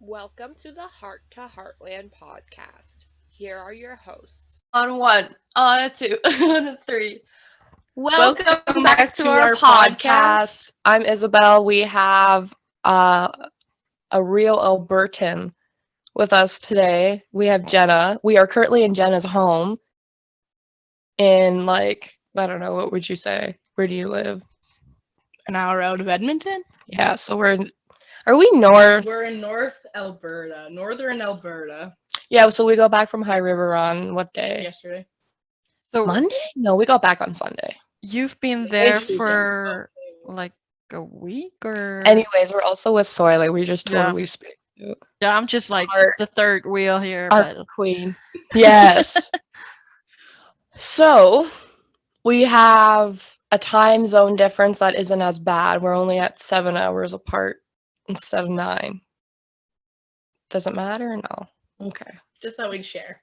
Welcome to the Heart to Heartland podcast. Here are your hosts. On one, on a two, on a three. Welcome Welcome back back to to our our podcast. podcast. I'm Isabelle. We have a real Albertan with us today. We have Jenna. We are currently in Jenna's home in, I don't know, what would you say? Where do you live? An hour out of Edmonton. Yeah, so are we north? We're in northern Alberta. Yeah, so we go back from High River on what day? Yesterday. So Monday? No, we got back on Sunday. you've been Today's there Tuesday. for like a week or Anyways, we're also with Soile. We just Yeah. totally speak. yeah, I'm just like our- the third wheel here, Our but queen. Yes. So we have a time zone difference that isn't as bad. We're only at 7 hours apart instead of 9. Does it matter? No. Okay. Just thought we'd share.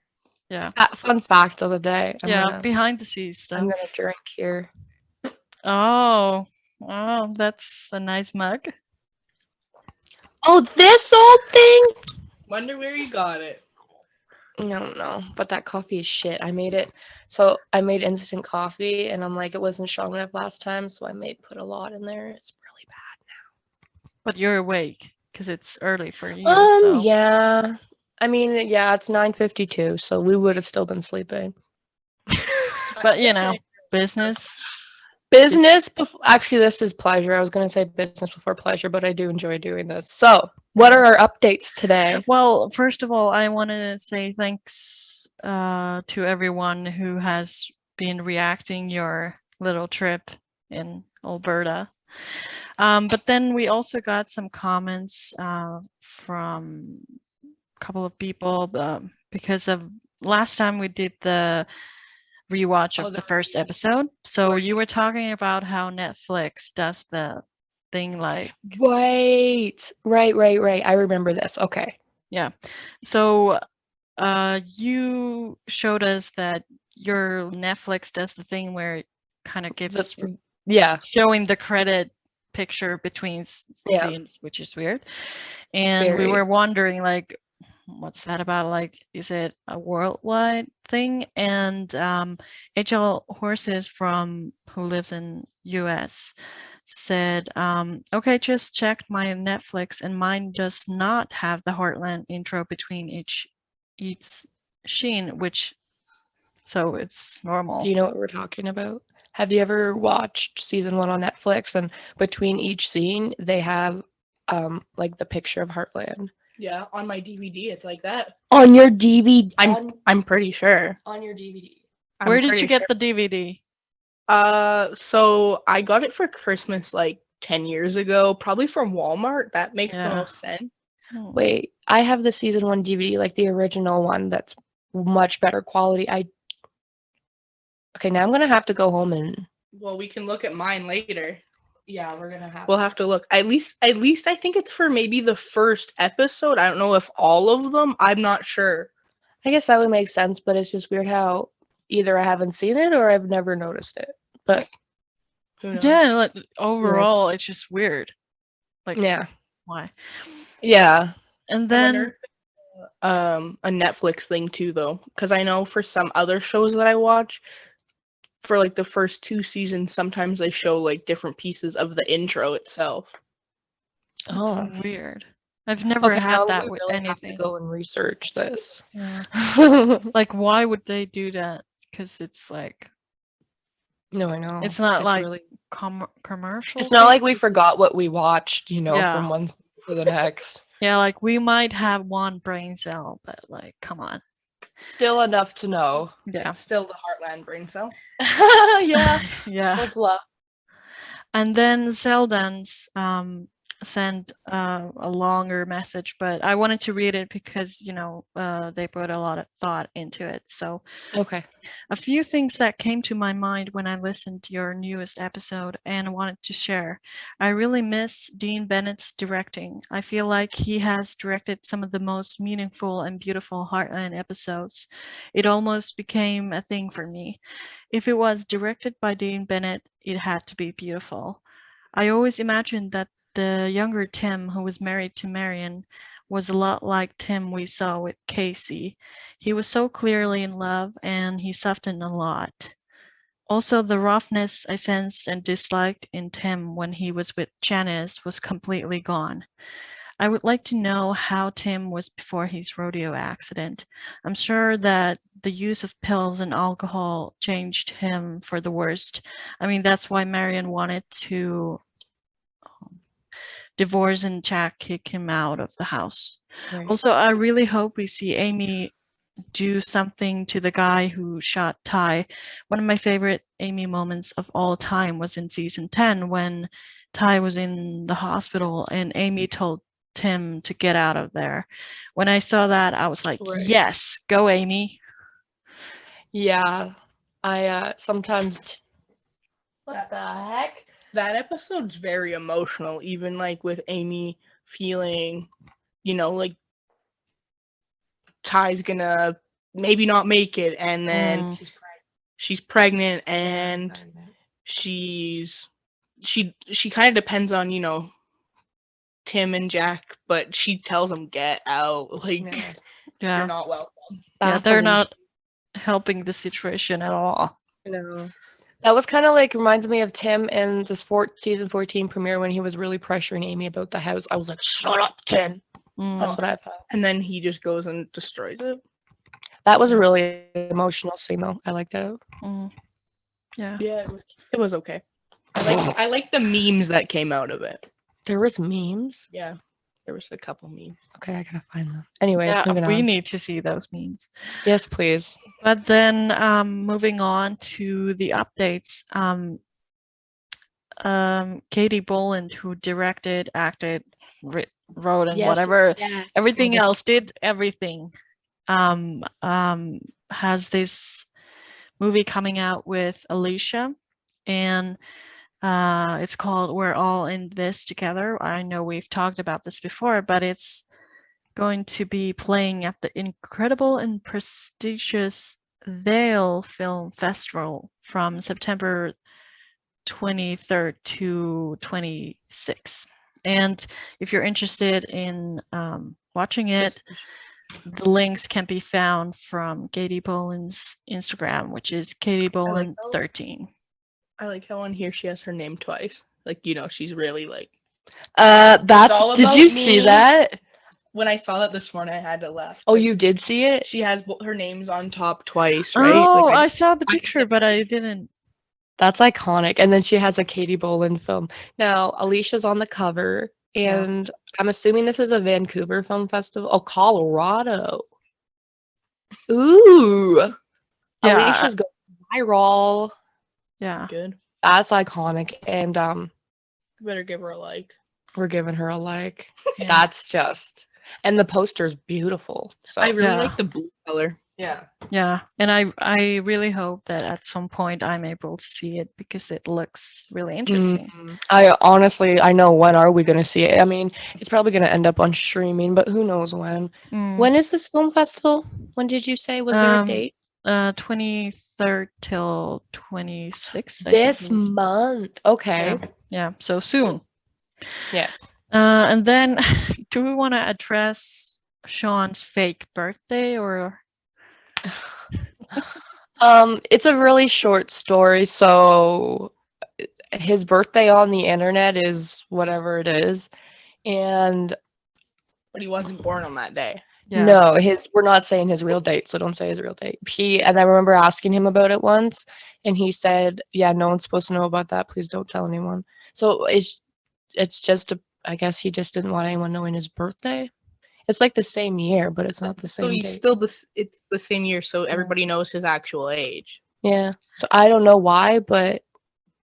yeah. Fun fact of the day. Yeah, behind the scenes stuff. I'm gonna drink here. Oh, that's a nice mug. Oh, this old thing? Wonder where you got it. I don't know, but that coffee is shit. I made it. So I made instant coffee, and I'm like, it wasn't strong enough last time, so I put a lot in there. It's really bad. But you're awake because it's early for you. so. Yeah. I mean, yeah, it's 9:52, so we would have still been sleeping. But business. Business actually, this is pleasure. I was going to say business before pleasure, but I do enjoy doing this. So, what are our updates today? Well, first of all, I want to say thanks to everyone who has been reacting your little trip in Alberta. But then we also got some comments from a couple of people because of last time we did the rewatch of the first episode. So you were talking about how Netflix does the thing like Right. I remember this. Okay. yeah. So you showed us that your Netflix does the thing where it kind of gives Yeah. showing the credit picture between Yeah. scenes, which is weird. And we Very. were wondering like what's that about? Like, is it a worldwide thing? And HL Horses from who lives in US said, okay, just checked my Netflix and mine does not have the Heartland intro between each scene, which so it's normal. Do you know what we're talking about? Have you ever watched season 1 on Netflix, and between each scene they have like the picture of Heartland? Yeah, on my DVD, it's like that. On your DVD. I'm pretty sure. on your DVD. Where did you get the DVD? So I got it for Christmas like 10 years ago, probably from Walmart. That makes the Yeah. most sense. Wait, I have the season 1 DVD, like the original one that's much better quality. Okay, now I'm gonna have to go home and Well, we can look at mine later. yeah, we're gonna have We'll have to look. At least I think it's for maybe the first episode. I don't know if all of them. I'm not sure. I guess that would make sense, but it's just weird how either I haven't seen it or I've never noticed it. But who knows? Yeah, like, overall, it's just weird. Like, Yeah. why? Yeah. And I then wonder if it's, a Netflix thing too, though, because I know for some other shows that I watch, for like the first 2 seasons, sometimes they show like different pieces of the intro itself. it's Oh. weird. I've never Okay, had now that we with really have to anything. go and research this. Yeah. No, Like, why would they do that? Because it's like I know. it's not like really, commercial. it's not like we forgot what we watched, Yeah. from one season to the next. Yeah, like we might have one brain cell, but like, come on. Still enough to know. Yeah, Still the Heartland brain cell. Yeah. yeah. What's love? And then Zeldans sent a longer message, but I wanted to read it because they put a lot of thought into it. So Okay. a few things that came to my mind when I listened to your newest episode and wanted to share. I really miss Dean Bennett's directing. I feel like he has directed some of the most meaningful and beautiful Heartland episodes. It almost became a thing for me. If it was directed by Dean Bennett, it had to be beautiful. I always imagined that the younger Tim, who was married to Marion, was a lot like Tim we saw with Casey. He was so clearly in love, and he softened a lot. Also, the roughness I sensed and disliked in Tim when he was with Janice was completely gone. I would like to know how Tim was before his rodeo accident. I'm sure that the use of pills and alcohol changed him for the worst. I mean, that's why Marion wanted to divorce and Jack kick him out of the house. Right. Also, I really hope we see Amy do something to the guy who shot Ty. One of my favorite Amy moments of all time was in season 10 when Ty was in the hospital and Amy told Tim to get out of there. When I saw that, I was like, Right. yes, go Amy. Yeah, I sometimes. What the heck? That episode's very emotional, even like with Amy feeling, you know, like Ty's gonna maybe not make it, and then she's pregnant, and she kind of depends on, you know, Tim and Jack, but she tells him get out, like Yeah, you're not welcome. yeah, they're not helping the situation at all. No. That was kind of like reminds me of Tim in this season 14 premiere when he was really pressuring Amy about the house. I was like, shut up, Tim. That's what I felt. And then he just goes and destroys it. That was a really emotional scene, though. I liked it. Yeah. Yeah, it was okay. I like the memes that came out of it. There was memes. Yeah, there was a couple memes. Okay, I gotta find them. Anyways, Yeah, moving we on. need to see those memes. Yes, please. But then moving on to the updates, Katie Boland, who directed, acted, wrote, and Yes, whatever, yes. everything else, did everything, has this movie coming out with Alicia, and it's called We're All in This Together. I know we've talked about this before, but it's going to be playing at the incredible and prestigious Vale Film Festival from September 23rd to 26th. And if you're interested in watching it, the links can be found from Katie Boland's Instagram, which is Katie Boland 13. I like how on here she has her name twice. Like, you know, she's really like. That's. Did you see that? When I saw that this morning, I had to laugh. Oh, you did see it? She has her names on top twice, right? Oh, like I saw the picture, but I didn't. That's iconic. And then she has a Katie Boland film. Now, Alicia's on the cover, and I'm assuming this is a Vancouver film festival. Oh, Colorado. Ooh. Yeah. Alicia's going viral. Yeah. Good. That's iconic. And Better give her a like. we're giving her a like. Yeah. That's just, and the poster's beautiful. So I really Yeah. like the blue color. yeah. Yeah, and I really hope that at some point I'm able to see it because it looks really interesting. I know when are we gonna see it? I mean, it's probably gonna end up on streaming, but who knows when. Mm. When is this film festival? When did you say was there a date? 23rd till 26th. I This think it is. month. Okay. Yeah, so soon. Yes. And then, do we want to address Sean's fake birthday or? It's a really short story, so his birthday on the internet is whatever it is, and But he wasn't born on that day. Yeah. no, we're not saying his real date, so don't say his real date. And I remember asking him about it once, and he said, "Yeah, no one's supposed to know about that. Please don't tell anyone." So it's just I guess he just didn't want anyone knowing his birthday. It's like the same year, but it's not the same So he's date. still it's the same year, so everybody knows his actual age. Yeah. So I don't know why, but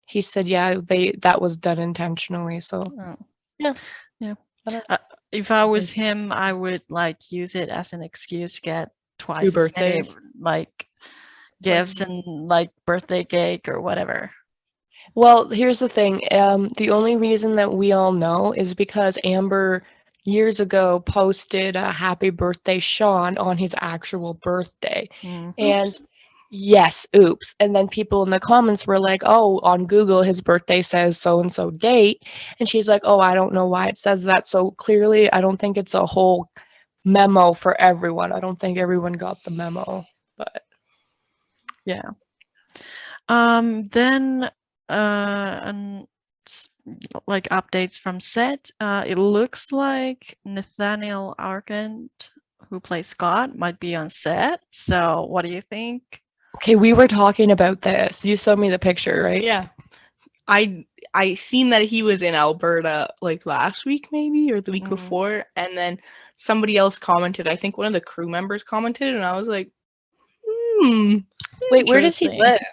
he said, yeah, that was done intentionally. So Oh. Yeah. Yeah. I don't- If I was him, I would like use it as an excuse to get twice as many birthdays. like gifts and like birthday cake or whatever. well, here's the thing. The only reason that we all know is because Amber years ago posted a happy birthday Sean on his actual birthday. Mm. And yes, oops. And then people in the comments were like, oh, on Google, his birthday says so and so date. And she's like, oh, I don't know why it says that. So clearly, I don't think it's a whole memo for everyone. I don't think everyone got the memo. But Yeah. Then and like updates from set. It looks like Nathaniel Argent, who plays Scott, might be on set. So what do you think? okay, we were talking about this. You showed me the picture, right? Yeah. I seen that he was in Alberta like last week maybe or the week before, and then somebody else commented. I think one of the crew members commented, and I was like, Wait, where does he Interesting.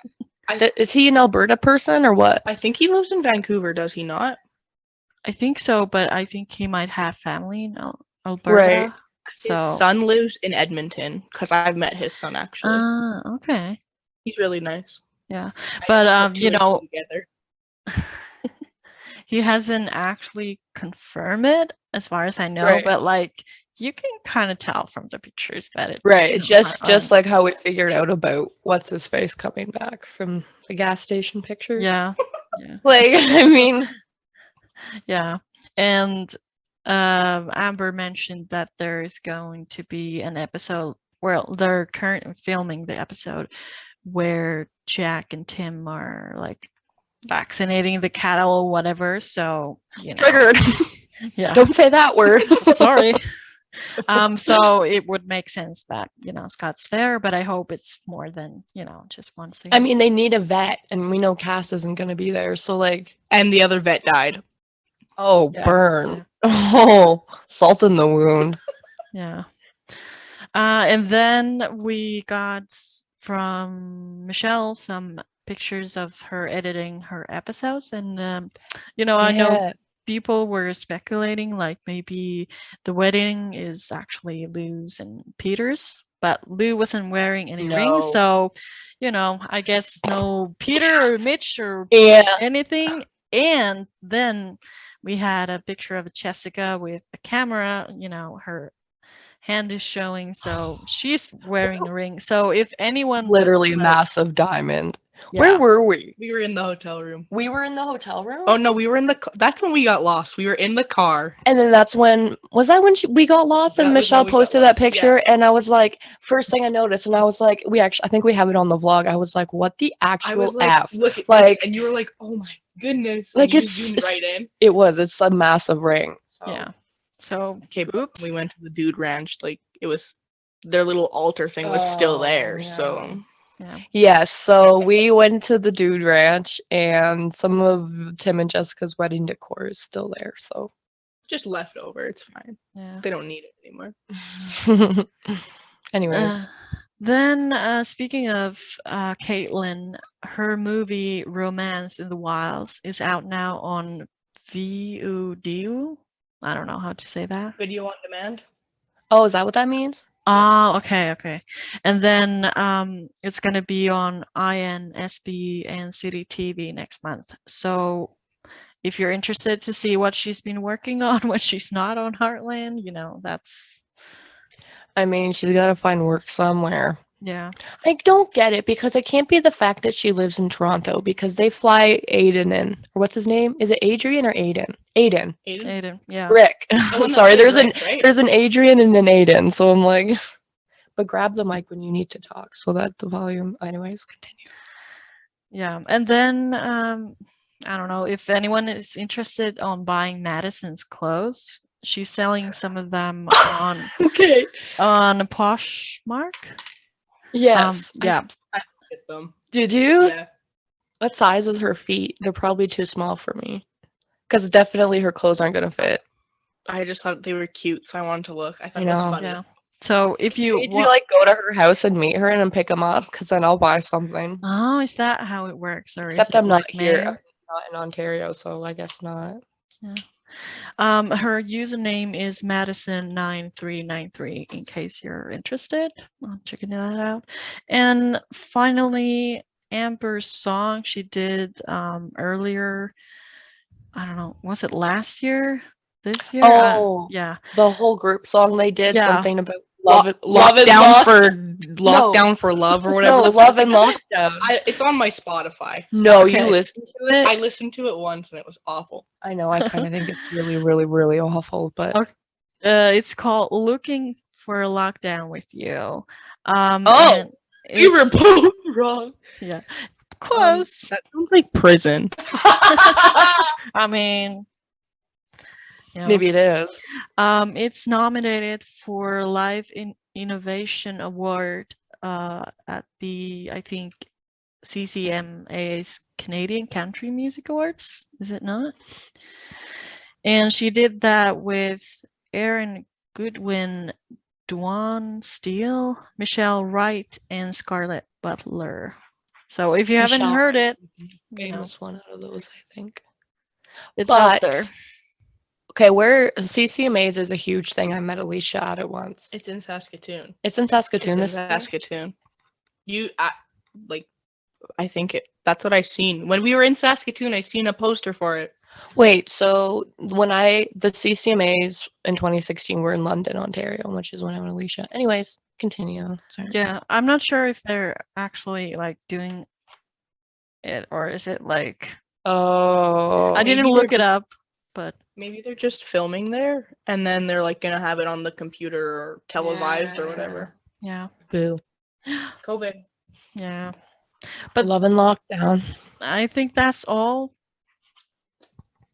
live? Is he an Alberta person or what? I think he lives in Vancouver, does he not? I think so, but I think he might have family in Alberta. His So son lives in Edmonton because I've met his son actually. okay. He's really nice. Yeah. I But put two you and two know, together. he hasn't actually confirmed it as far as I know, Right. but like you can kind of tell from the pictures that it's Right, you know, just Heartland. like how we figured out about what's his face coming back from the gas station pictures. Yeah. Yeah. Like, I mean, Yeah. And Amber mentioned that there is going to be an episode. Well, they're currently filming the episode where Jack and Tim are like vaccinating the cattle or whatever. So, you know, triggered. yeah. Don't say that word. Sorry. So it would make sense that, you know, Scott's there, but I hope it's more than, you know, just one scene. I mean, they need a vet, and we know Cass isn't going to be there. So, like, And the other vet died. oh, Yeah, burn. Oh, salt in the wound. yeah. And then we got from Michelle some pictures of her editing her episodes. And, you know, I know Yeah. people were speculating like maybe the wedding is actually Lou's and Peter's, but Lou wasn't wearing any rings. No. So, you know, I guess no Peter or Mitch or Yeah. anything. And then we had a picture of Jessica with a camera, you know, her hand is showing, so she's wearing a ring. So if anyone Literally a was, massive diamond. yeah. Where were we? We were in the hotel room. We were in the hotel room? Oh no, we were in the. That's when we got lost. We were in the car. And then that's when, was that when we got lost That and was when Michelle we got posted that lost, yeah. picture? And I was like, first thing I noticed, and I was like, I think we have it on the vlog. I was like, what the I actual was like, F? look at Like- this, and you were like, oh my goodness. Like, and you it's- zoomed right in. It's a massive ring. So. Yeah. So Okay, but oops. we went to the dude ranch. Like it was, their little altar thing was still Oh, there. yeah. So Yeah. Yes, so we went to the Dude Ranch, and some of Tim and Jessica's wedding decor is still there. So, just left over. It's fine. Yeah. They don't need it anymore. anyways, Then speaking of Caitlin, her movie Romance in the Wilds is out now on VOD. I don't know how to say that. Video on demand. oh, is that what that means? Oh, okay. And then it's gonna be on INSB and City TV next month. So if you're interested to see what she's been working on when she's not on Heartland, you know, that's I mean, she's got to find work somewhere. yeah. I don't get it because it can't be the fact that she lives in Toronto because they fly Aiden in. Or what's his name? Is it Adrian or Aiden? Aiden. Aiden, yeah. Rick. one that Sorry, plays there's Rick, right? there's an Adrian and an Aiden, so I'm like, but grab the mic when you need to talk so that the volume. Anyways, continue. Yeah. And then I don't know if anyone is interested on buying Madison's clothes. She's selling some of them on Okay. Poshmark. Yes. Yeah. I hit them. Did you? Yeah. What size is her feet? They're probably too small for me. Because definitely her clothes aren't gonna fit. I just thought they were cute, so I wanted to look. I thought I it was know. funny. Yeah. So if you Need to like go to her house and meet her and then pick them up? Because then I'll buy something. oh, is that how it works? Or Except is it I'm not like here. mail? I'm not in Ontario, so I guess not. Her username is Madison9393 in case you're interested. I'm checking that out. And finally, Amber's song she did earlier. I don't know, was it last year? This year? Oh. Yeah. The whole group song they did Yeah. something about Love and lockdown for love or whatever. No, Love and Lockdown. It's on my Spotify. No, Okay. you listened to it? I listened to it once and it was awful. I know. I kind of think it's really, really, really awful. But It's called "Looking for a Lockdown with You." Oh, you were both wrong. Yeah, close. That sounds like prison. I mean, you know, Maybe it is. it's nominated for Live Innovation Award at the, I think, CCMA's Canadian Country Music Awards. Is it not? And she did that with Aaron Goodwin, Dwan Steele, Michelle Wright, and Scarlett Butler. So if you haven't heard it, Famous one out of those, I think. it's out there. Okay, where CCMAs is a huge thing. I met Alicia at it once. It's in Saskatoon. It's in Saskatoon. It's in Saskatoon. I think that's what I seen. When we were in Saskatoon, I seen a poster for it. Wait, so the CCMAs in 2016 were in London, Ontario, which is when I met Alicia. Anyways, continue. Sorry. Yeah, I'm not sure if they're actually like doing it or is it like I didn't look it up, but maybe they're just filming there and then they're like gonna have it on the computer or televised or whatever. Yeah. Boo. COVID. Yeah. But Love and Lockdown. I think that's all.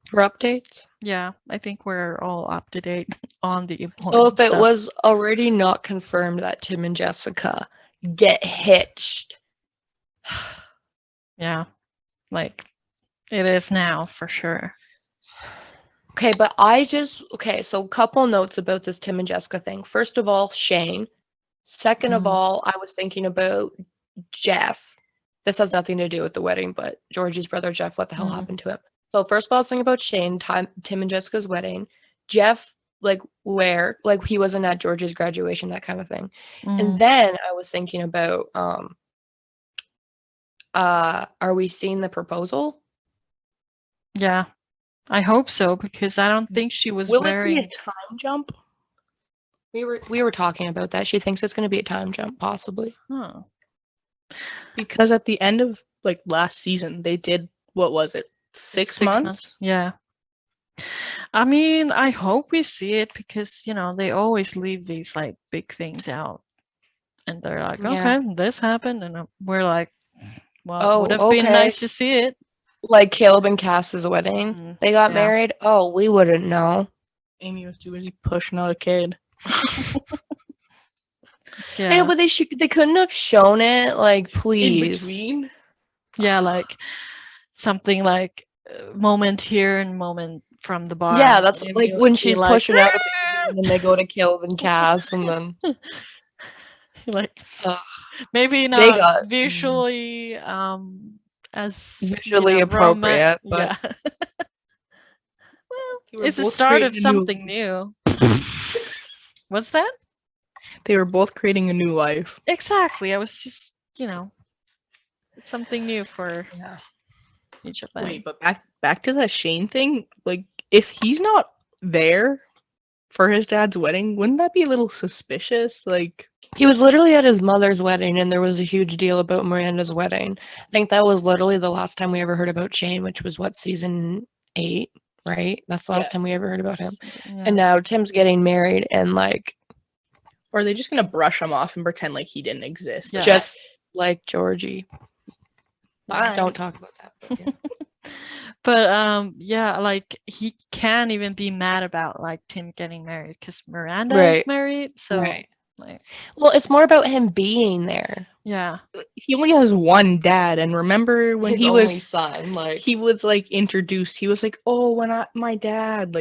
For updates? Yeah, I think we're all up to date on the important So if it stuff. was already not confirmed that Tim and Jessica get hitched. Yeah, like it is now for sure. Okay, but so a couple notes about this Tim and Jessica thing. First of all, Shane. Second of all, I was thinking about Jeff. This has nothing to do with the wedding, but Georgie's brother Jeff, what the hell happened to him? So first of all, I was thinking about Shane, Tim and Jessica's wedding. Jeff, where? He wasn't at Georgie's graduation, that kind of thing. And then I was thinking about, are we seeing the proposal? Yeah, I hope so because I don't think she was Will wearing. it be a time jump? We were talking about that. She thinks it's going to be a time jump, possibly. Huh. Because at the end of last season, they did, what was it? 6 months? Yeah. I mean, I hope we see it because, they always leave these big things out. And they're like, okay, this happened. And we're like, well, it would have been nice to see it. Like Caleb and Cass's wedding. They got married. Oh, we wouldn't know. Amy was too busy pushing out a kid. I know, but they couldn't have shown it, please. In between? Yeah, something like moment here and moment from the bar. Yeah, that's when she's pushing out and then they go to Caleb and Cass and then maybe not visually as visually appropriate, but well, it's the start of something new. What's that? They were both creating a new life. Exactly. I was just, it's something new for each of them. Wait, but back to that Shane thing. If he's not there for his dad's wedding, wouldn't that be a little suspicious? He was literally at his mother's wedding, and there was a huge deal about Miranda's wedding. I think that was literally the last time we ever heard about Shane, which was season 8, right? That's the last time we ever heard about him. Yeah. And now Tim's getting married, and or are they just gonna brush him off and pretend like he didn't exist? Yeah. Just like Georgie. Bye. Don't talk about that. But he can't even be mad about Tim getting married because Miranda is married. So well, it's more about him being there. Yeah. He only has one dad, and remember when his only son, he was introduced, he was oh, my dad,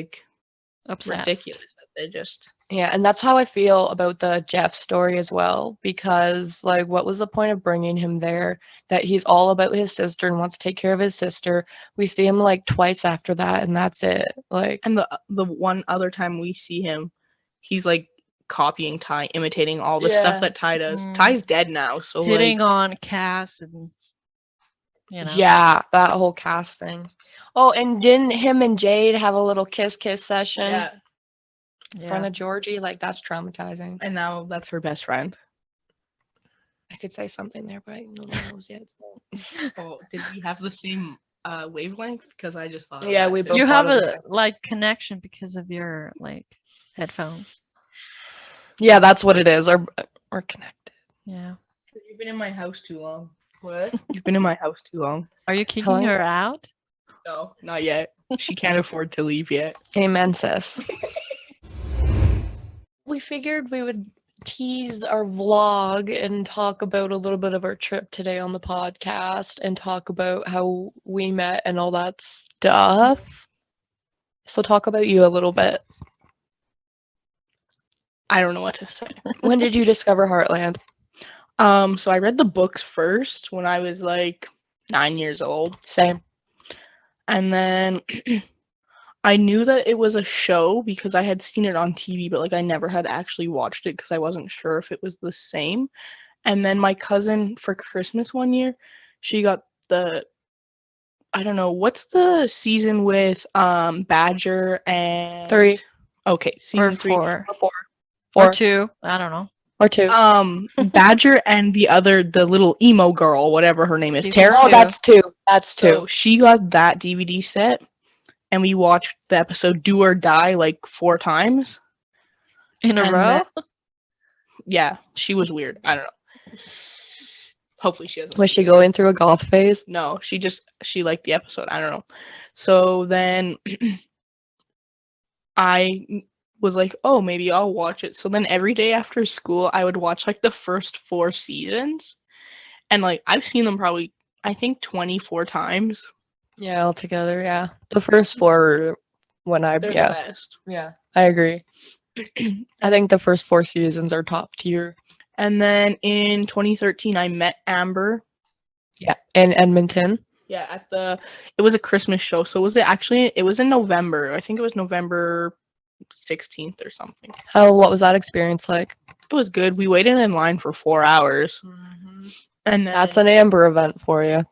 obsessed. Ridiculous that they just. Yeah, and that's how I feel about the Jeff story as well, because what was the point of bringing him there? That he's all about his sister and wants to take care of his sister. We see him twice after that, and that's it. And the one other time we see him, he's copying Ty, imitating all the stuff that Ty does. Ty's dead now, so hitting on Cass and yeah, that whole Cass thing. Oh, and didn't him and Jade have a little kiss session? Yeah. in front of Georgie, like that's traumatizing. And now that's her best friend. I could say something there, but I don't know knows yet. So. Oh, did we have the same wavelength? Because I just thought. Yeah, we both You thought have of the a like connection because of your like headphones. Yeah, that's what it is. We're connected. Yeah. You've been in my house too long. What? You've been in my house too long. Are you kicking Hello? her out? No, not yet. She can't afford to leave yet. Amen, sis. We figured we would tease our vlog and talk about a little bit of our trip today on the podcast and talk about how we met and all that stuff. So talk about you a little bit. I don't know what to say. When did you discover Heartland? So I read the books first when I was like 9 years old. Same. And then I knew that it was a show because I had seen it on TV, but like I never had actually watched it because I wasn't sure if it was the same. And then my cousin for Christmas one year, she got I don't know, what's the season with Badger and 3. Okay, Or season 3. 4. Or 4. Or 4. 2. I don't know. Or 2. Badger and the little emo girl, whatever her name is, Season Tara. Oh, 2. that's 2. That's 2. So she got that DVD set, and we watched the episode Do or Die like 4 times. In a And row? Yeah, she was weird. I don't know. Hopefully she doesn't. Was she going through a goth phase? No, she liked the episode. I don't know. So then I was like, oh, maybe I'll watch it. So then every day after school, I would watch like the first 4 seasons. And like I've seen them probably, I think 24 times. Yeah, altogether, yeah. The first 4 when They're the best. Yeah, I agree. I think the first 4 seasons are top tier. And then in 2013, I met Amber. Yeah, in Edmonton. Yeah, it was a Christmas show. So it was in November. I think it was November 16th or something. What was that experience like? It was good. We waited in line for 4 hours. And then, That's an Amber event for you.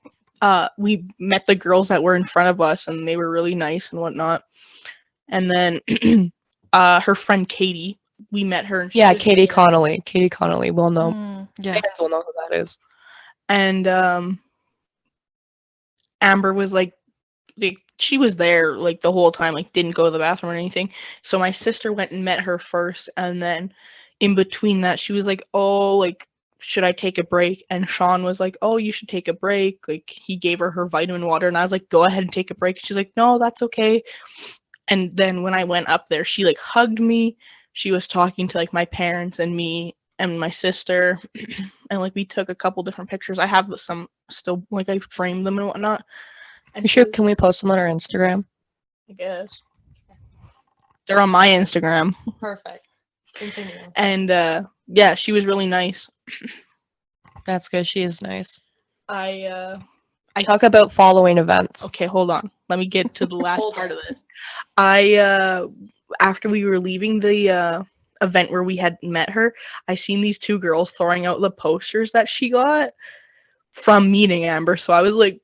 we met the girls that were in front of us, and they were really nice and whatnot. And then her friend Katie, we met her. And Yeah, Katie Connolly. Katie Connolly. We'll know. Yeah. Fans will know who that is. And Amber was like she was there like the whole time, like didn't go to the bathroom or anything. So my sister went and met her first, and then in between that, she was like, "Oh, like should I take a break?" And Sean was like, "Oh, you should take a break." Like he gave her vitamin water, and I was like, "Go ahead and take a break." She's like, "No, that's okay." And then when I went up there, she like hugged me. She was talking to like my parents and me and my sister, and like we took a couple different pictures. I have some still, like I framed them and whatnot. And Can we post them on our Instagram? I guess they're on my Instagram. Perfect. Continue. And yeah, she was really nice. That's good. She is nice. I Talk about following events. Okay, hold on. Let me get to the last Hold part on. of this. After we were leaving the event where we had met her, I seen these 2 girls throwing out the posters that she got from meeting Amber. So I was like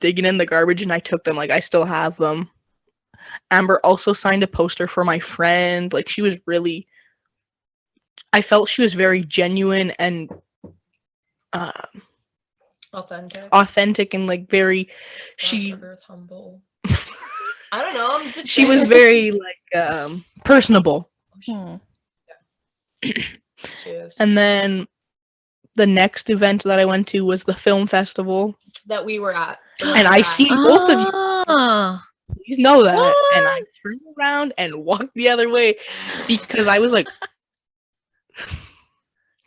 digging in the garbage, and I took them. Like I still have them. Amber also signed a poster for my friend. Like she was really, I felt she was very genuine and authentic and like very, humble. I don't know. I'm just she was very like personable. Hmm. She is. And then the next event that I went to was the film festival, That we were at. and I seen both of you. Ah, Please know that. What? And I turned around and walked the other way because I was like,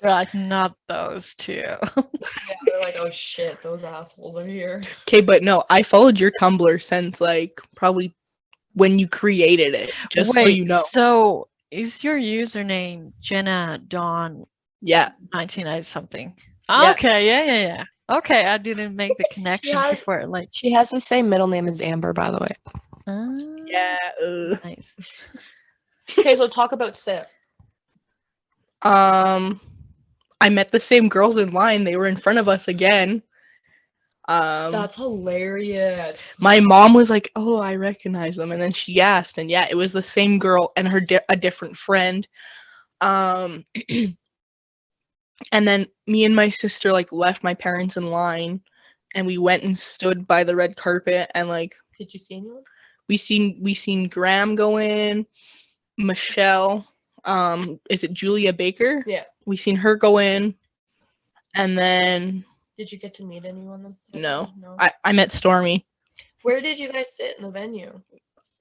You're like, not those 2. Yeah, they're like, oh shit, those assholes are here. okay, but no, I followed your Tumblr since like probably when you created it, just so you know. So is your username Jenna Dawn Yeah. 1990 something? Yeah. Okay, yeah. Okay, I didn't make the connection has- before. Like, She has the same middle name as Amber, by the way. Yeah. Nice. Okay, so talk about Sif. I met the same girls in line. They were in front of us again. That's hilarious. My mom was like, "Oh, I recognize them," and then she asked, and yeah, it was the same girl and a different friend. Um, and then me and my sister like left my parents in line, and we went and stood by the red carpet, and like, Did you see anyone? we seen Graham go in, Michelle, is it Julia Baker? Yeah. We seen her go in, and then Did you get to meet anyone then? no, I met Stormy Where did you guys sit in the venue?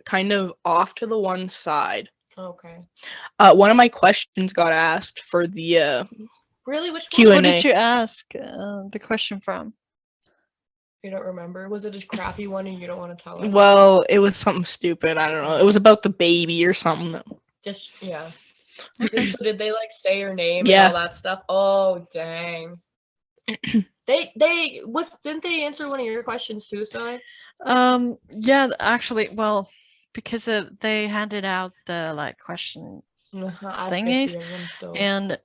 kind of off to the one side. Okay. One of my questions got asked for the Really? Which Q&A. one? Who did you ask the question from? You don't remember? Was it a crappy one and you don't want to tell us? Well, it was something stupid. I don't know. It was about the baby or something. Just, yeah. So did they like say your name Yeah. and all that stuff? Oh, dang. Didn't they answer one of your questions too, Soile? Yeah, actually, well, because they handed out the like question I thingies, 50 of them still. and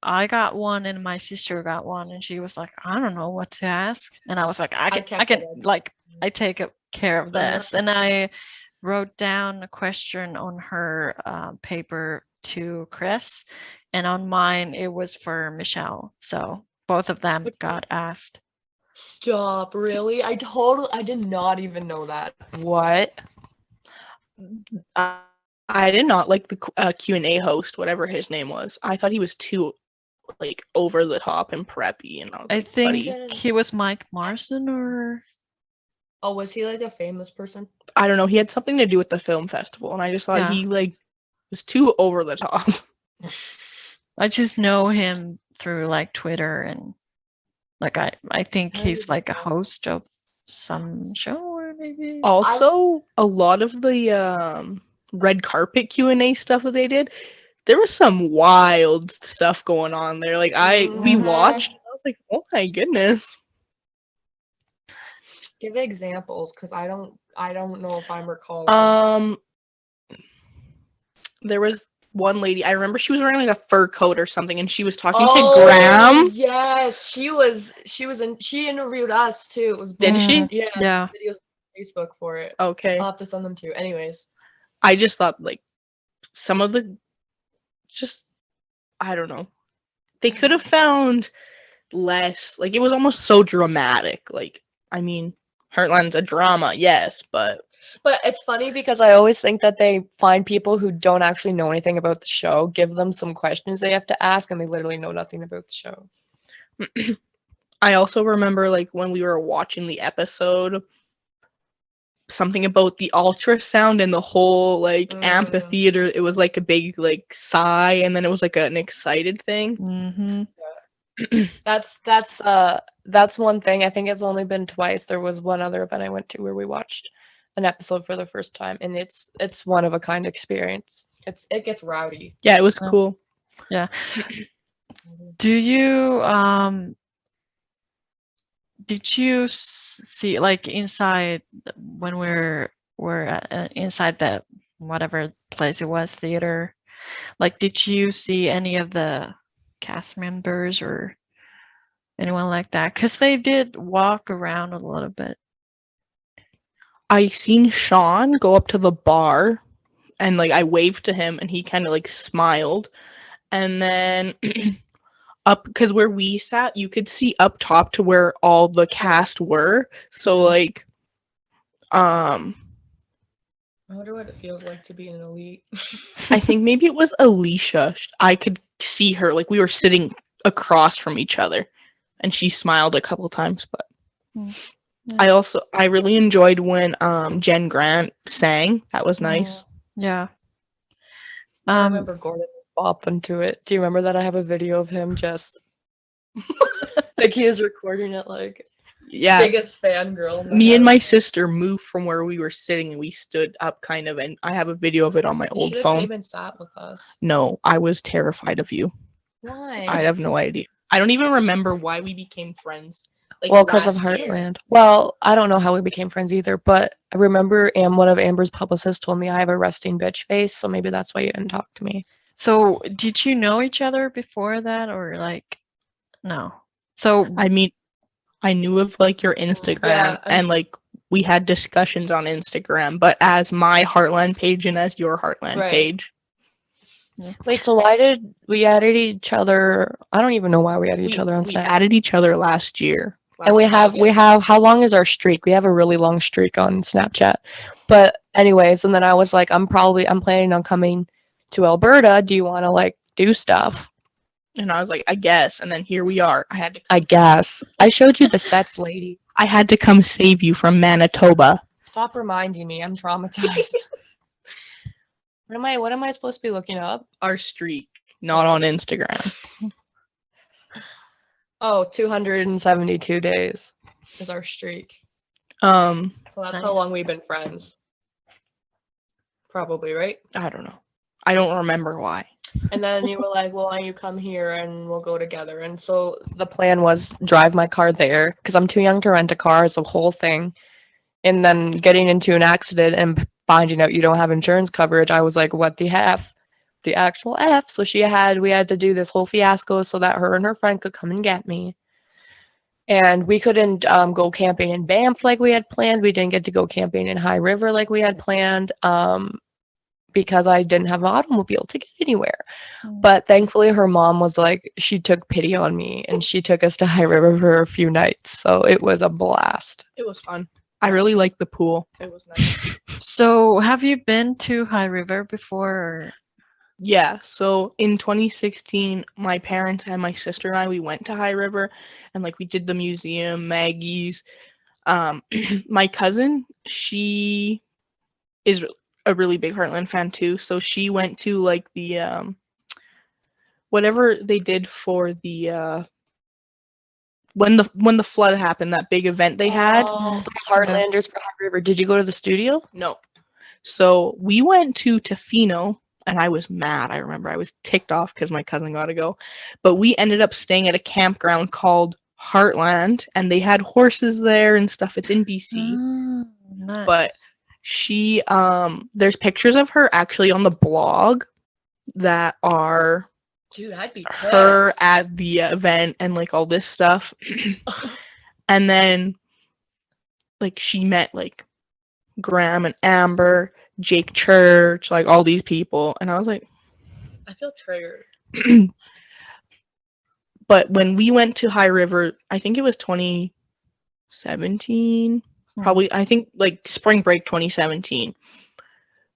I got one and my sister got one, and she was like, I don't know what to ask, and I was like, I kept can it up. like I take care of Uh-huh. this, and I wrote down a question on her paper to Chris, and on mine it was for Michelle, so both of them Which got asked. Stop, really? I did not even know that. What? I did not like the Q&A host, whatever his name was. I thought he was too like over the top and preppy, and I was I like, think buddy. he was Mike Marson, or Oh, was he like a famous person? I don't know. He had something to do with the film festival, and I just thought Yeah. he like was too over the top. I just know him through like Twitter, and like I think he's like a host of some show, or maybe. Also, a lot of the red carpet Q&A stuff that they did, there was some wild stuff going on there. Like we Mhm. watched, and I was like, oh my goodness. Give examples, because I don't know if I'm recalling. There was one lady, I remember she was wearing like a fur coat or something, and she was talking to Oh, Graham. yes, she interviewed us too. It was Did she? Yeah. Yeah. Videos on Facebook for it. Okay. I'll have to send them to you. Anyways. I just thought like some of the I don't know. They could have found less, like it was almost so dramatic. Like, I mean, Heartland's a drama, yes, but it's funny Because I always think that they find people who don't actually know anything about the show, give them some questions they have to ask, and they literally know nothing about the show. I also remember like when we were watching the episode, something about the ultrasound and the whole like amphitheater. It was like a big like sigh, and then it was like an excited thing. Mm-hmm. That's one thing. I think it's only been twice. There was one other event I went to where we watched an episode for the first time, and it's one of a kind experience. It gets rowdy. Yeah, it was Oh. cool. Yeah. Do you did you see like inside when we're inside the whatever place it was, theater? Like, did you see any of the cast members or anyone like that? Because they did walk around a little bit. I seen Sean go up to the bar, and like I waved to him, and he kind of like smiled, and then up, because where we sat, you could see up top to where all the cast were. So like, I wonder what it feels like to be an elite. I think maybe it was Alicia. I could see her, like we were sitting across from each other, and she smiled a couple times. But Yeah. I really enjoyed when Jen Grant sang. That was nice. Yeah. I remember Gordon bopping to it. Do you remember that? I have a video of him just like he is recording it like Yeah. biggest fangirl. Me and my sister moved from where we were sitting, and we stood up kind of, and I have a video of it on my You old should've phone. came and sat with us. No, I was terrified of you. Why? I have no idea. I don't even remember why we became friends. Like, well, because of last year. Heartland. Well, I don't know how we became friends either, but I remember one of Amber's publicists told me I have a resting bitch face, so maybe that's why you didn't talk to me. So did you know each other before that, or like no? So I mean, I knew of like your Instagram Yeah, and like we had discussions on Instagram, but as my Heartland page and as your Heartland Right. page. Wait, so why did we added each other? I don't even know why we added each other on we Snap. added each other last year. And we have how long is our streak? We have a really long streak on Snapchat. But anyways, and then I was like, I'm planning on coming to Alberta. Do you want to like do stuff? And I was like, I guess. And then here we are. I guess. I showed you the sets, lady. I had to come save you from Manitoba. Stop reminding me. I'm traumatized. What am I supposed to be looking up? Our streak, not on Instagram. Oh, 272 days is our streak. Um, So that's how Nice. long we've been friends. Probably, right? I don't know. I don't remember why. And then you were like, well, why don't you come here and we'll go together? And so the plan was drive my car there because I'm too young to rent a car. It's a whole thing. And then getting into an accident and finding out you don't have insurance coverage, I was like, what the F? The actual F. So we had to do this whole fiasco so that her and her friend could come and get me. And we couldn't go camping in Banff like we had planned. We didn't get to go camping in High River like we had planned because I didn't have an automobile to get anywhere. But thankfully, her mom was like, she took pity on me and she took us to High River for a few nights. So it was a blast. It was fun. I really liked the pool. It was nice. So, have you been to High River before? Or... Yeah, so in 2016, my parents and my sister and I, we went to High River and like we did the museum, Maggie's. My cousin, she is a really big Heartland fan too, so she went to like the whatever they did for the when the flood happened, that big event they had. Oh, the Heartlanders for High River. Did you go to the studio? No. So we went to Tofino. And I was mad. I remember I was ticked off because my cousin got to go. But we ended up staying at a campground called Heartland, and they had horses there and stuff. It's in BC. Oh, nice. But she, there's pictures of her actually on the blog that are Dude, I'd be her pissed. at the event and like all this stuff. And then, like, she met like Graham and Amber, Jake Church, like all these people, and I was like, I feel triggered. But when we went to High River, I think it was 2017, probably, I think like spring break 2017,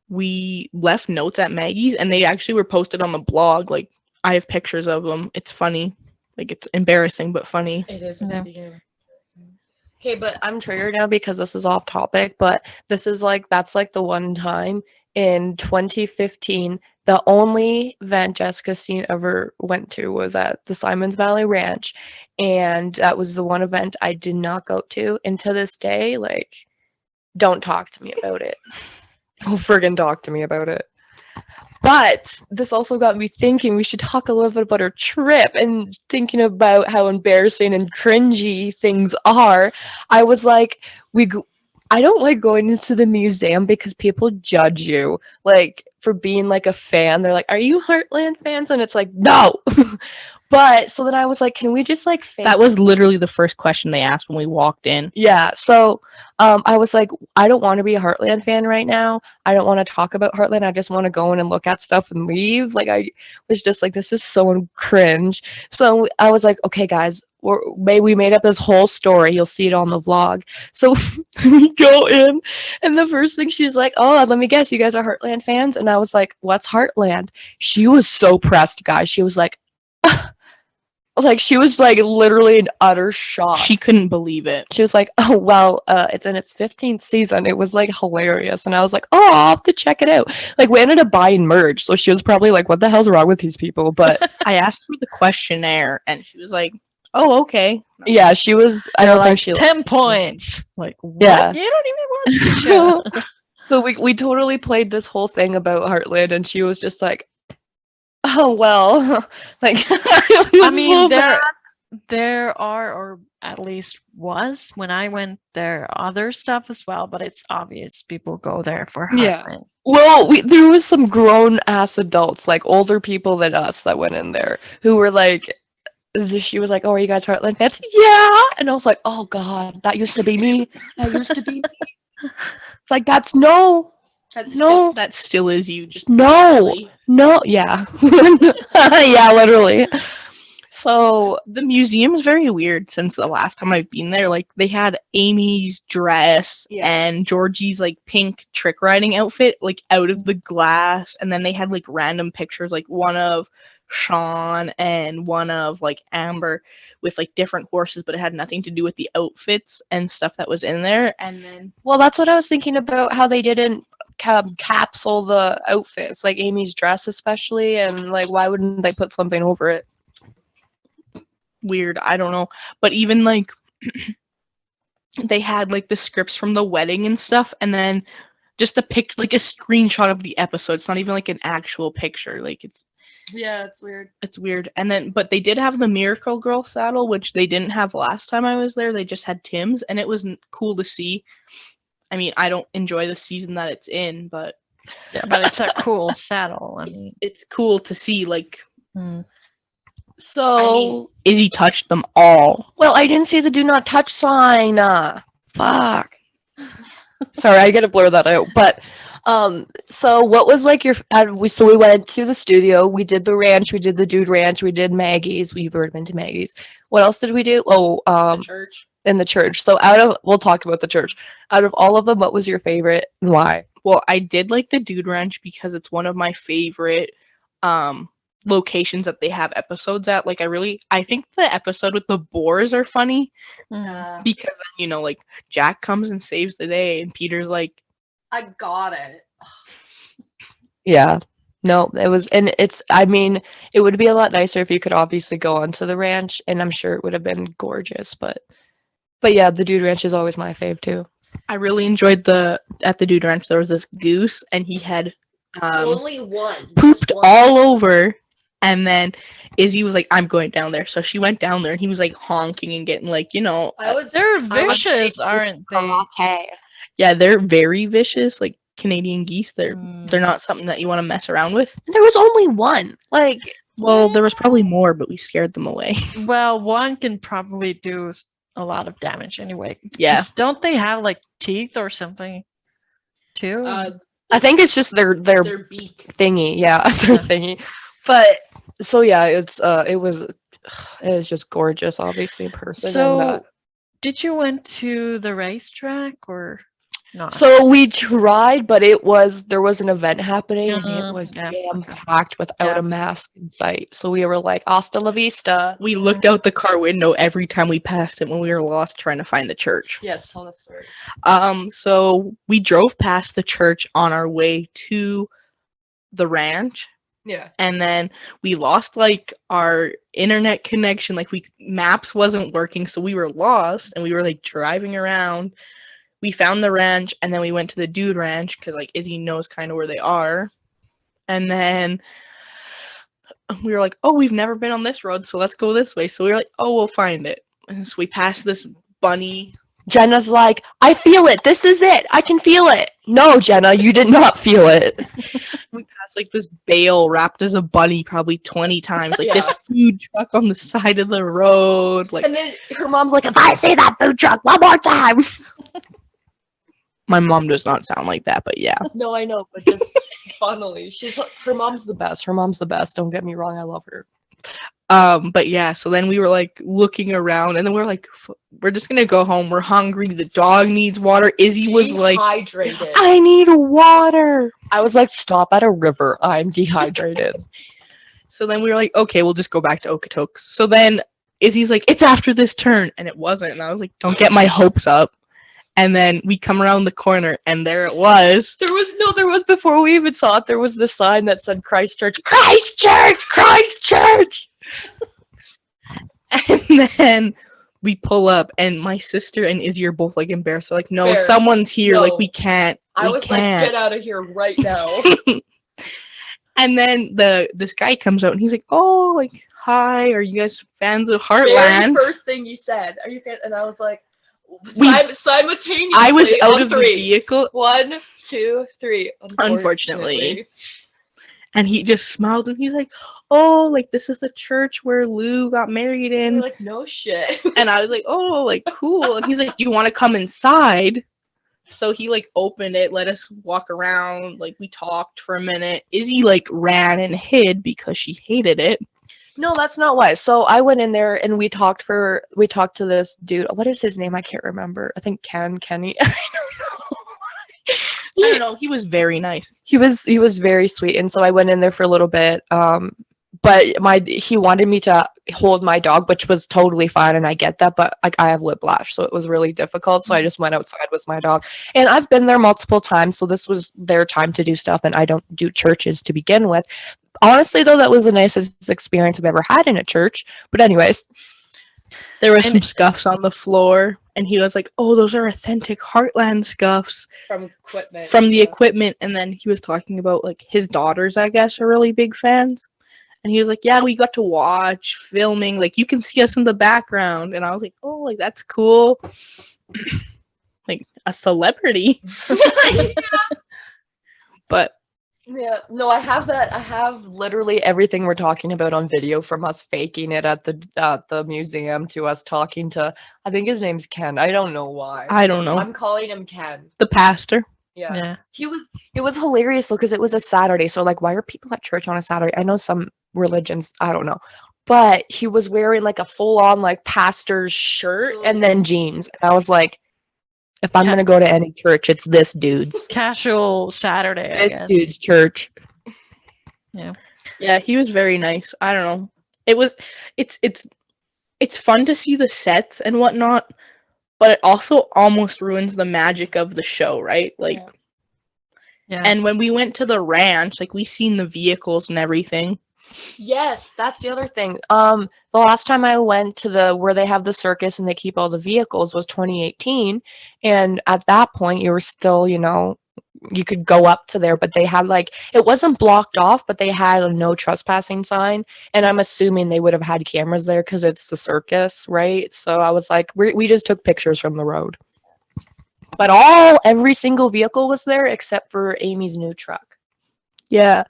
we left notes at Maggie's and they actually were posted on the blog. Like, I have pictures of them. It's funny. Like, it's embarrassing, but funny. It is. Yeah. Okay, but I'm triggered now because this is off topic, but this is like, that's like the one time in 2015, the only event Jessica Steen ever went to was at the Simons Valley Ranch. And that was the one event I did not go to. And to this day, like, don't talk to me about it. Don't friggin' talk to me about it. But this also got me thinking we should talk a little bit about our trip and thinking about how embarrassing and cringy things are. I was like, I don't like going into the museum because people judge you, like, for being like a fan. They're like, "Are you Heartland fans?" And it's like, no. But so then I was like, can we just like fake That was literally the first question they asked when we walked in. Yeah, so I was like, I don't want to be a Heartland fan right now. I don't want to talk about Heartland. I just want to go in and look at stuff and leave. Like, I was just like, this is so cringe. So I was like, okay, guys, we made up this whole story. You'll see it on the vlog. So we go in, and the first thing she's like, oh, let me guess, you guys are Heartland fans? And I was like, what's Heartland? She was so pressed, guys. She was like, like, she was like literally in utter shock. She couldn't believe it. She was like, oh, well, it's in its 15th season. It was like hilarious. And I was like, oh, I'll have to check it out. Like, we ended up buying merch. So she was probably like, what the hell's wrong with these people? But I asked her the questionnaire and she was like, oh, okay. yeah, she was, I don't think she 10 points. Like, what? Yeah. You don't even watch the show. So we totally played this whole thing about Heartland, and she was just like, oh, well, like, I mean, there are, or at least was, when I went there, other stuff as well, but it's obvious people go there for Yeah. Heartland. Well, there was some grown ass adults, like older people than us, that went in there who were like, she was like, "Oh, are you guys Heartland fans?" Yeah, and I was like, "Oh God, that used to be me. That used to be me." It's like that's no, That still is you. Just no, really. no, yeah, yeah, literally. So The museum's very weird since the last time I've been there. Like they had Amy's dress and Georgie's like pink trick riding outfit like out of the glass, and then they had like random pictures, like one of Sean and one of like Amber with like different horses, but it had nothing to do with the outfits and stuff that was in there. And then well, that's what I was thinking about, how they didn't capsule the outfits, like Amy's dress especially, and like why wouldn't they put something over it? weird, I don't know. But even like they had like the scripts from the wedding and stuff, and then just a like a screenshot of the episode. It's not even like an actual picture. Like it's weird. It's weird. And then but they did have the Miracle Girl saddle, which they didn't have last time I was there. They just had Tim's, and it was cool to see. I mean, I don't enjoy the season that it's in, but but it's a cool saddle. I mean, it's cool to see. Like, So I mean, Izzy touched them all. well, I didn't see the do not touch sign. Fuck. Sorry, I gotta blur that out. But so what was like your we went to the studio, we did the ranch, we did the dude ranch, we did Maggie's. We've already been to Maggie's. What else did we do? Oh, The church. in the church. So we'll talk about the church. Out of all of them, what was your favorite and why? Well, I did like the Dude Ranch because it's one of my favorite locations that they have episodes at. Like I think the episode with the boars are funny because then, you know, like Jack comes and saves the day and Peter's like, I got it. Yeah. No, it was, and it's, I mean, it would be a lot nicer if you could obviously go onto the ranch, and I'm sure it would have been gorgeous, but yeah, the Dude Ranch is always my fave too. I really enjoyed at the Dude Ranch there was this goose and he had Only one pooped all over, and then Izzy was like, I'm going down there. So she went down there and he was like honking and getting like, you know, they're vicious, aren't they? karate. Yeah, they're very vicious, like Canadian geese. They're not something that you want to mess around with. There was only one. Like, Well, there was probably more, but we scared them away. Well, one can probably do a lot of damage anyway. Yeah. Just don't they have like teeth or something too? I think it's just their beak. thingy. Yeah, their thingy. But so yeah, it was just gorgeous, obviously in person. So, did you went to the racetrack or not? So we tried, but there was an event happening and it was jam packed without a mask in sight. So we were like, hasta la vista. We looked out the car window every time we passed it when we were lost trying to find the church. Yes, tell the story. So we drove past the church on our way to the ranch. Yeah. And then we lost like our internet connection. Like maps wasn't working, so we were lost and we were like driving around. We found the ranch and then we went to the Dude Ranch because like Izzy knows kind of where they are. And then we were like, oh, we've never been on this road, so let's go this way. So we were like, oh, we'll find it. And so we passed this bunny. Jenna's like, I feel it. This is it. I can feel it. No, Jenna, you did not feel it. We passed like this bale wrapped as a bunny probably 20 times. Like this food truck on the side of the road. Like, and then her mom's like, if I see that food truck one more time. My mom does not sound like that, but yeah. No, I know, but just funnily. Her mom's the best. Her mom's the best. Don't get me wrong. I love her. But yeah, so then we were like looking around and then we were like, we're just gonna go home. We're hungry. The dog needs water. Izzy was like, dehydrated. I need water. I was like, stop at a river. I'm dehydrated. So then we were like, okay, we'll just go back to Okotoks. So then Izzy's like, it's after this turn. And it wasn't. And I was like, don't get my hopes up. And then we come around the corner and there it was. There was before we even saw it, there was this sign that said Christchurch. Christchurch! Christchurch! And then we pull up and my sister and Izzy are both like embarrassed. They're like, no, Embarrassed. someone's here. No. Like we can't. Like, get out of here right now. And then this guy comes out and he's like, oh, like, hi, are you guys fans of Heartland? Very first thing you said, are you fan? And I was like, simultaneously. I was out on of three. the vehicle. 1, 2, 3. Unfortunately. And he just smiled and he's like, oh, like this is the church where Lou got married in. You're like, no shit. And I was like, oh, like cool. And he's like, do you want to come inside? So he like opened it, let us walk around, like we talked for a minute. Izzy like ran and hid because she hated it. No, that's not why. So I went in there and we talked to this dude. What is his name? I can't remember. I think Kenny. I I don't know. He was very nice. He was very sweet, and so I went in there for a little bit. But he wanted me to hold my dog, which was totally fine, and I get that. But like I have whiplash, so it was really difficult. So I just went outside with my dog, and I've been there multiple times. So this was their time to do stuff, and I don't do churches to begin with. Honestly, though, that was the nicest experience I've ever had in a church. But anyways, there were some scuffs on the floor, and he was like, "Oh, those are authentic Heartland scuffs from the equipment." And then he was talking about like his daughters, I guess, are really big fans. And he was like, "Yeah, we got to watch filming. Like you can see us in the background." And I was like, "Oh, like that's cool." Like a celebrity. But yeah, no, I have that. I have literally everything we're talking about on video, from us faking it at the museum to us talking to, I think his name's Ken. I don't know why. I don't know. I'm calling him Ken. The pastor. Yeah. It was hilarious though, because it was a Saturday. So like, why are people at church on a Saturday? I know some religions, I don't know. But he was wearing like a full-on like pastor's shirt and then jeans. And I was like, if I'm gonna go to any church, it's this dude's. Casual Saturday, I guess. This dude's church. Yeah. Yeah, he was very nice. I don't know. It's fun to see the sets and whatnot, but it also almost ruins the magic of the show, right? Like, Yeah. and when we went to the ranch, like we seen the vehicles and everything. Yes, that's the other thing. The last time I went to where they have the circus and they keep all the vehicles was 2018, and at that point you were still, you could go up to there, but they had like, it wasn't blocked off, but they had a no trespassing sign, and I'm assuming they would have had cameras there because it's the circus, right? So I was like, we just took pictures from the road. But every single vehicle was there except for Amy's new truck. Yeah.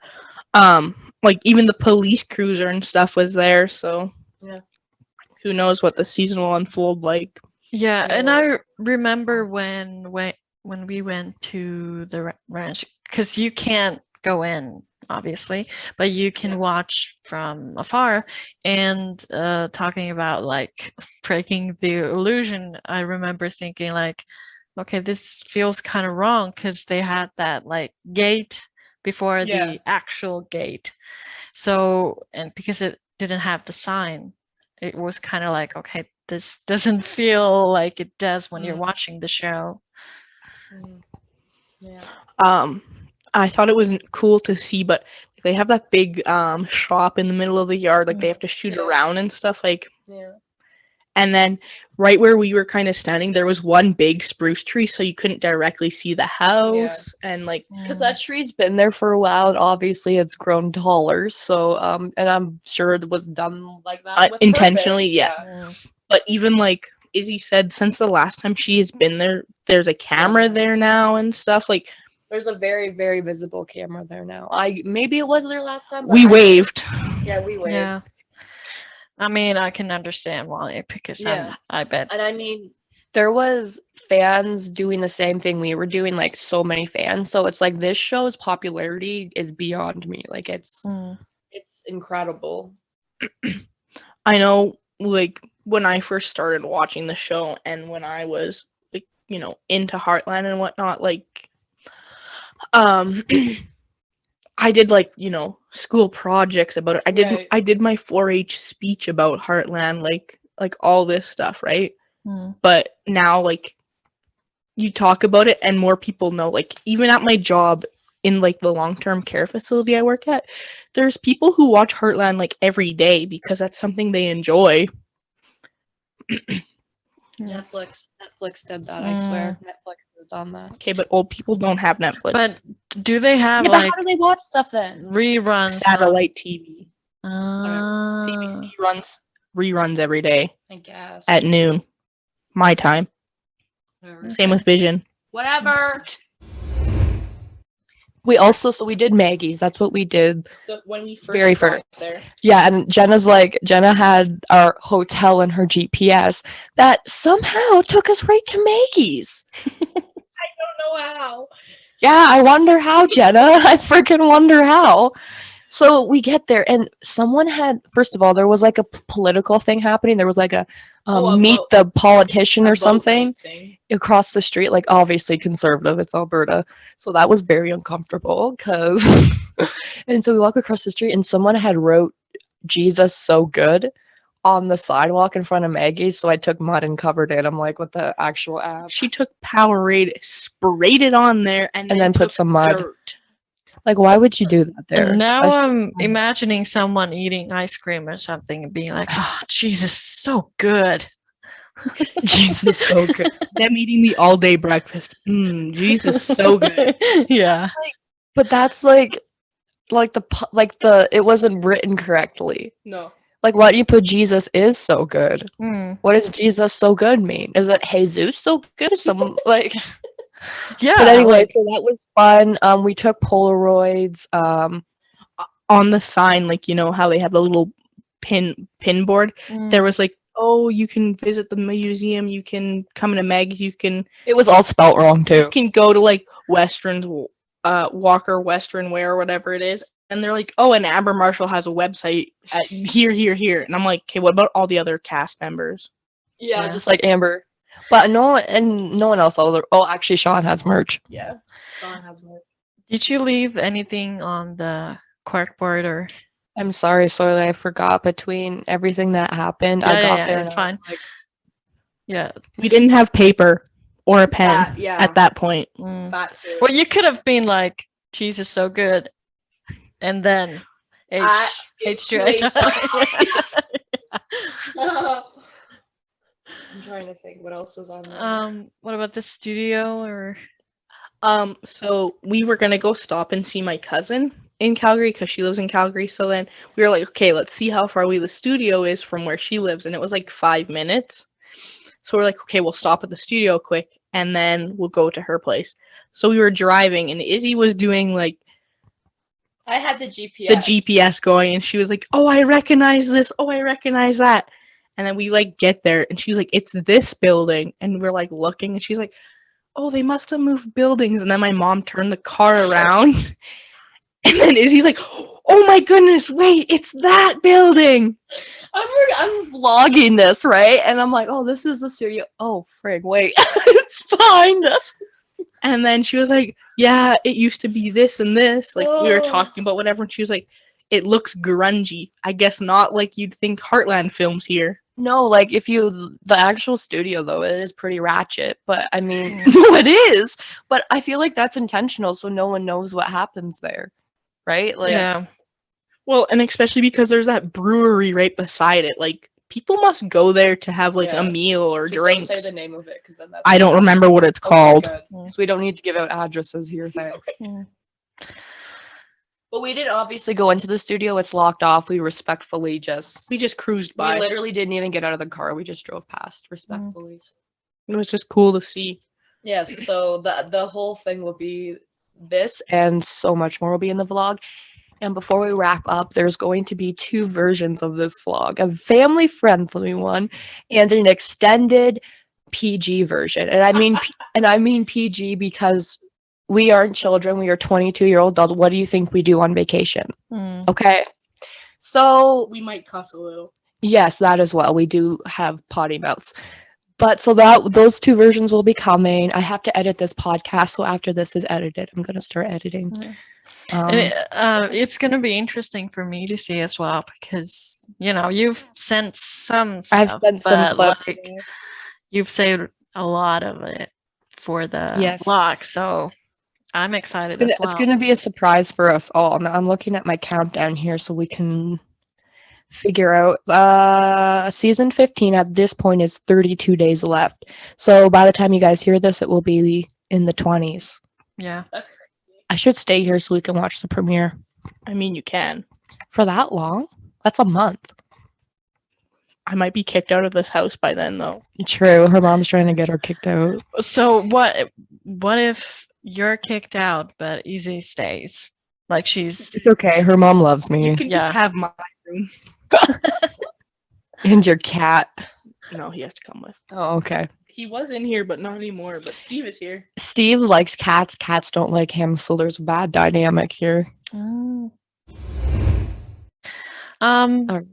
Like even the police cruiser and stuff was there, so yeah. Who knows what the season will unfold like. Yeah, and I remember when we went to the ranch, because you can't go in, obviously, but you can watch from afar. And talking about like breaking the illusion, I remember thinking like, okay, this feels kind of wrong, because they had that like gate before the actual gate. So, and because it didn't have the sign, it was kind of like, okay, this doesn't feel like it does when you're watching the show. Yeah. I thought it was cool to see, but they have that big shop in the middle of the yard, like they have to shoot around and stuff, like. Yeah. And then right where we were kind of standing, there was one big spruce tree, so you couldn't directly see the house. And like, because that tree's been there for a while, and obviously it's grown taller. So, and I'm sure it was done like that with intentionally. purpose. Yeah. But even like Izzy said, since the last time she has been there, there's a camera there now and stuff. Like, there's a very, very visible camera there now. Maybe it was there last time. But we waved. Yeah, we waved. Yeah. I mean, I can understand why, because I bet. And I mean, there was fans doing the same thing we were doing, like so many fans. So it's like this show's popularity is beyond me. Like it's incredible. I know, like when I first started watching the show, and when I was like, into Heartland and whatnot, like, I did like, school projects about it. I did my 4-H speech about Heartland, like all this stuff, right? But now like you talk about it and more people know, like even at my job in like the long-term care facility I work at, there's people who watch Heartland like every day because that's something they enjoy. Netflix did that, I swear. Netflix has done that. Okay, but old people don't have Netflix. But do they have but how do they watch stuff then? Reruns? Satellite TV. CBC runs reruns every day. I guess. At noon. My time. Whatever. Same with Vision. Whatever. we did Maggie's. That's what we did. When we Very got first. there. Yeah, and Jenna had our hotel in her GPS that somehow took us right to Maggie's. I don't know how. Yeah, I wonder how, Jenna. I freaking wonder how. So we get there, and someone had, first of all, there was like a political thing happening. There was like a meet the politician or something across the street, like obviously conservative. It's Alberta. So that was very uncomfortable because, and so we walk across the street, and someone had wrote Jesus so good on the sidewalk in front of Maggie's. So I took mud and covered it. I'm like, what the actual ass? She took Powerade, sprayed it on there, and then put took some mud. dirt. Like, why would you do that there? And now I- I'm imagining someone eating ice cream or something and being like, oh, Jesus, so good. Jesus, so good. Them eating the all-day breakfast. Jesus, so good. Yeah. But that's like the it wasn't written correctly. No. Like, why do you put Jesus is so good? Mm. What does Jesus so good mean? Is it Jesus so good? Some like. Yeah. But anyway, like- so that was fun. We took Polaroids. On the sign, like, you know how they have the little pin board? Mm. There was like, oh, you can visit the museum, you can come into Maggie's, you can It was all spelt wrong too. go to like Western's Walker Western Wear or whatever it is. And they're like, oh, and Amber Marshall has a website at here. And I'm like, okay, what about all the other cast members? Yeah, just like Amber. But no one else. Oh, actually, Sean has merch. Yeah. Sean has merch. Did you leave anything on the corkboard or? I'm sorry, Soile, I forgot between everything that happened. I got there. It's and I fine. was like, Yeah. We didn't have paper or a pen at that point. Mm. that too. Well, you could have been like, Jesus, so good. And then H2H. I'm trying to think what else was on there. What about the studio or? So we were gonna go stop and see my cousin in Calgary because she lives in Calgary. So then we were like, okay, let's see how far away the studio is from where she lives, and it was like 5 minutes. So we're like, okay, we'll stop at the studio quick, and then we'll go to her place. So we were driving, and Izzy was doing like I had the GPS. the GPS going, and she was like, oh, I recognize this. Oh, I recognize that. And then we like get there, and she's like, it's this building, and we're like looking, and she's like, oh, they must have moved buildings. And then my mom turned the car around, and then Izzy's like, oh my goodness, wait, it's that building. I'm vlogging this, right? And I'm like, oh, this is the studio. Oh, frig, wait. It's behind us. And then she was like, yeah, it used to be this and this. Like, we were talking about whatever, and she was like, it looks grungy. I guess not like you'd think Heartland films here. No, like the actual studio though, it is pretty ratchet. But I mean, Mm. no, it is. But I feel like that's intentional, so no one knows what happens there, right? Like, Yeah. Well, and especially because there's that brewery right beside it. Like, people must go there to have like Yeah. a meal or just drinks. don't say the name of it, because then that's. I don't remember what it's called. So we don't need to give out addresses here, thanks. Mm. But we didn't obviously go into the studio. It's locked off. We respectfully just. We just cruised We by. literally didn't even get out of the car. We just drove past respectfully. It was just cool to see. Yes, so the whole thing will be this and so much more will be in the vlog. And before we wrap up, there's going to be 2 versions of this vlog, a family-friendly one and an extended PG version. And I mean PG because we aren't children. We are 22-year-old adults. What do you think we do on vacation? Mm. Okay. So We might cuss a little. yes, that as well. We do have potty mouths. But so that those 2 versions will be coming. I have to edit this podcast, so after this is edited, I'm gonna start editing. Yeah. And it's going to be interesting for me to see as well because you've sent some stuff, I've sent some but, clips. like, you've saved a lot of it for the Yes. vlog, so I'm excited as well. It's gonna be a surprise for us all. Now I'm looking at my countdown here so we can figure out season 15 at this point is 32 days left. So by the time you guys hear this, it will be in the 20s. Yeah. That's I should stay here so we can watch the premiere. I mean, you can. For that long? That's a month. I might be kicked out of this house by then, though. True. Her mom's trying to get her kicked out. So what if you're kicked out, but Izzy stays. Like she's It's okay. Her mom loves You me. can Yeah. just have my room. And your cat. No, he has to come with. Oh, okay. He was in here, but not anymore. But Steve is here. Steve likes cats. Cats don't like him, so there's a bad dynamic here. Mm. Alright.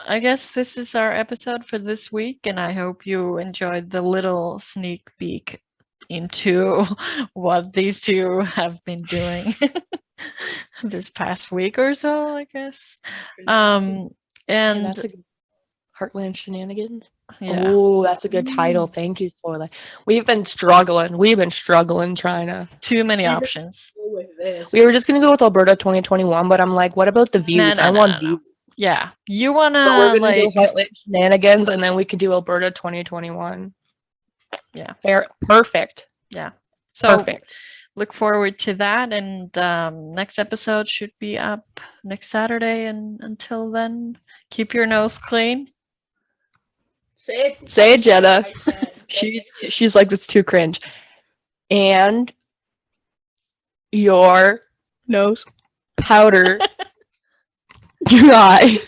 I guess this is our episode for this week, and I hope you enjoyed the little sneak peek into what these two have been doing this past week or so, I guess. And And that's a good Heartland Shenanigans. yeah, Oh, that's a good title. Thank you, Soile. We've been struggling trying to. too many Even- options. Go with this. We were just gonna go with Alberta 2021, but I'm like, what about the views? No, I no, want no, no. views. Yeah, you wanna So we're gonna like do Heartland Shenanigans, and then we could do Alberta 2021. Yeah. Fair. Perfect. so Perfect. look forward to that, and next episode should be up next Saturday, and until then, keep your nose clean. Say it. Say it, Jenna. I said. She's like, it's too cringe. And your Nose. powder dry.